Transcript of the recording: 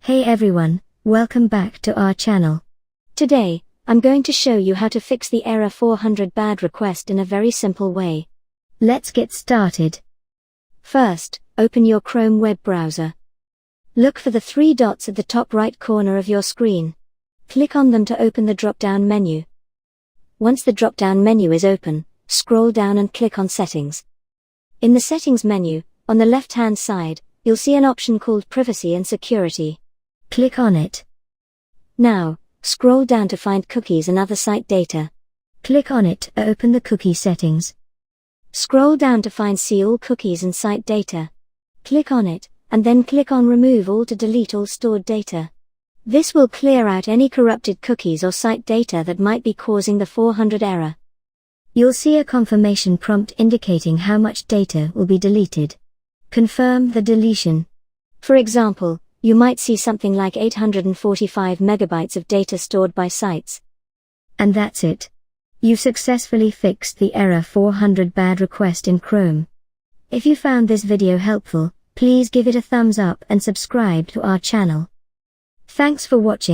Hey everyone, welcome back to our channel. Today, I'm going to show you how to fix the error 400 bad request in a very simple way. Let's get started. First, open your Chrome web browser. Look for the three dots at the top right corner of your screen. Click on them to open the drop-down menu. Once the drop-down menu is open, scroll down and click on Settings. In the Settings menu, on the left-hand side, you'll see an option called Privacy and Security. Click on it. Now, scroll down to find Cookies and Other Site Data. Click on it to open the cookie settings. Scroll down to find See All Cookies and Site Data. Click on it, and then click on Remove All to delete all stored data. This will clear out any corrupted cookies or site data that might be causing the 400 error. You'll see a confirmation prompt indicating how much data will be deleted. Confirm the deletion. For example, you might see something like 845 megabytes of data stored by sites. And that's it. You've successfully fixed the error 400 bad request in Chrome. If you found this video helpful, please give it a thumbs up and subscribe to our channel. Thanks for watching.